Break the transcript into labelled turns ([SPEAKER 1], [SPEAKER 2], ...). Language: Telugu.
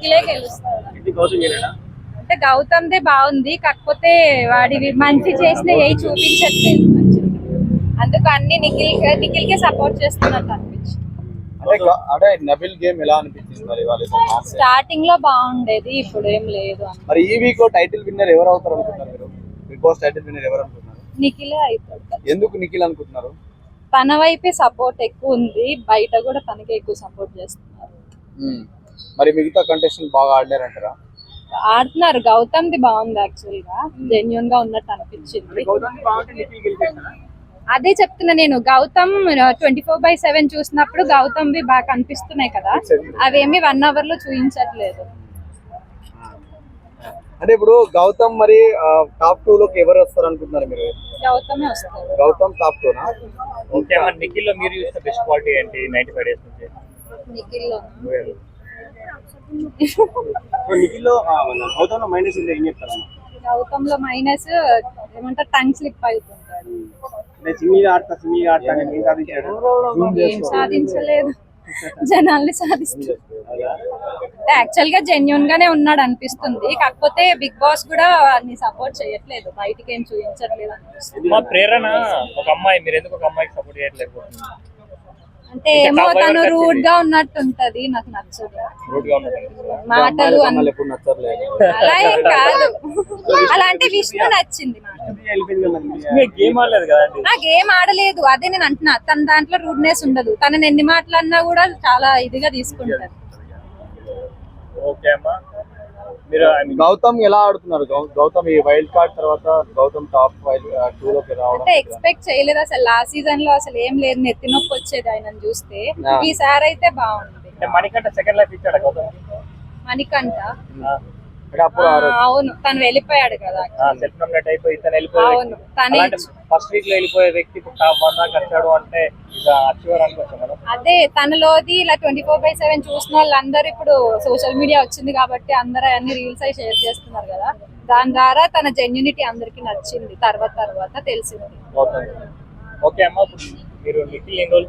[SPEAKER 1] నిఖిలే గెలుస్తాడు. అంటే గౌతమ్దే బాగుంది, కాకపోతే వాడివి మంచి చేసిన ఏ చూపించట్లేదు మంచిగా. అందుకు అన్ని నిఖిల్కే సపోర్ట్ చేస్తున్నట్టు అనిపించింది.
[SPEAKER 2] అంటే నబిల్ గేమ్ ఎలా అనిపించింది మరి
[SPEAKER 1] స్టార్టింగ్ లో బాగుండేది, ఇప్పుడు ఏం లేదు.
[SPEAKER 2] మరి ఈ వీక్ టైటిల్ విన్నర్ ఎవరు అవుతారు అనుకుంటున్నారు మీరు? బిగ్ బాస్ టైటిల్ విన్నర్ ఎవరు అనుకుంటున్నారు?
[SPEAKER 1] నిఖిలే అవుతాడు.
[SPEAKER 2] ఎందుకు నిఖిల్ అనుకుంటున్నారు?
[SPEAKER 1] తన వైపే సపోర్ట్ ఎక్కువ ఉంది, బయట కూడా తనకే ఎక్కువ సపోర్ట్ చేస్తున్నారు.
[SPEAKER 2] మరి మిగతా కంటెస్టెంట్ బాగా ఆడినారంటారా?
[SPEAKER 1] ఆడుతున్నారు. గౌతమ్ది బాగుంది, యాక్చువల్ గా జెన్యున్ గా ఉన్నట్టు అనిపించింది. అదే చెప్తున్నా నేను, గౌతమ్ 24/7 చూసినప్పుడు గౌతమ్వి బాగా కనిపిస్తున్నాయి కదా, అవేమి 1 hour లో చూపించట్లేదు.
[SPEAKER 2] అంటే ఇప్పుడు గౌతమ్ మరి టాప్ 2 లోకి ఎవరు వస్తారు అనుకుంటున్నారు మీరు?
[SPEAKER 1] గౌతమే వస్తారు.
[SPEAKER 2] గౌతమ్ టాప్ 2 నా?
[SPEAKER 3] ఓకే, మరి నిఖిల్ లో మీరు చూసిన బెస్ట్ క్వాలిటీ ఏంటి 95 డేస్ నుంచి?
[SPEAKER 1] నిఖిల్లో
[SPEAKER 2] నిఖిల్లో గౌతమ్ లో మైనస్ ఏం చెప్తారు?
[SPEAKER 1] గౌతమ్ లో మైనస్ ఏమంటారు, టంగ్ స్లిప్ అవుతుంటాడు. ఏం సాధించలేదు, జనాల్ని సాధిస్తుంది. యాక్చువల్ గా జెన్యున్ గానే ఉన్నాడు అనిపిస్తుంది, కాకపోతే బిగ్ బాస్ కూడా అన్ని సపోర్ట్ చేయట్లేదు, బయటికి ఏం చూపించట్లేదు అనిపిస్తుంది.
[SPEAKER 3] మా ప్రేరణ ఒక అమ్మాయి, మీరు ఎందుకు ఒక అమ్మాయికి సపోర్ట్ చేయట్లేకపోతున్నారు?
[SPEAKER 1] అంటే ఏమో తను రూడ్ గా ఉన్నట్టు ఉంటది, నాకు నచ్చదు. మాటలు అలా ఏం కాదు, అలాంటి విష్ణు నచ్చింది. ఆ గేమ్ ఆడలేదు, అదే నేను అంటున్నా. తన దాంట్లో రూడ్నెస్ ఉండదు, తనని ఎన్ని మాటలన్నా కూడా చాలా ఇదిగా తీసుకుంటారు.
[SPEAKER 2] గౌతమ్ ఎలా ఆడుతున్నారు? గౌతమ్ ఈ వైల్డ్ కార్డ్ తర్వాత గౌతమ్ టాప్ 2 లోకి రావడం
[SPEAKER 1] అంటే ఎక్స్పెక్ట్ చేయలేదు అసలు. లాస్ట్ సీజన్ లో అసలు ఏం లేదు, నెత్తి నొప్పి వచ్చేది ఆయన చూస్తే. ఈసారి అయితే బాగుంది.
[SPEAKER 3] మణికంఠ సెకండ్ లైఫ్ ఇచ్చాడు గౌతమ్.
[SPEAKER 1] మణికంఠ అవును, తను వెళ్ళిపోయాడు కదా. అవును,
[SPEAKER 3] ఫస్ట్ వీక్ లో వెళ్ళిపోయే వ్యక్తి ఇప్పుడు టాప్ 1 దాకా వచ్చాడు అంటే
[SPEAKER 1] అదే తనలోది. ఇలా 24/7 చూసిన వాళ్ళందరూ ఇప్పుడు సోషల్ మీడియా వచ్చింది కాబట్టి అందరూ అన్ని రీల్స్ అయి షేర్ చేస్తున్నారు కదా, దాని ద్వారా తన జెన్యూనిటీ అందరికి నచ్చింది. తర్వాత తెలిసింది.
[SPEAKER 3] ఓకే అమ్మా, మీరు నిఖిల్ ఎన్ని రోజులు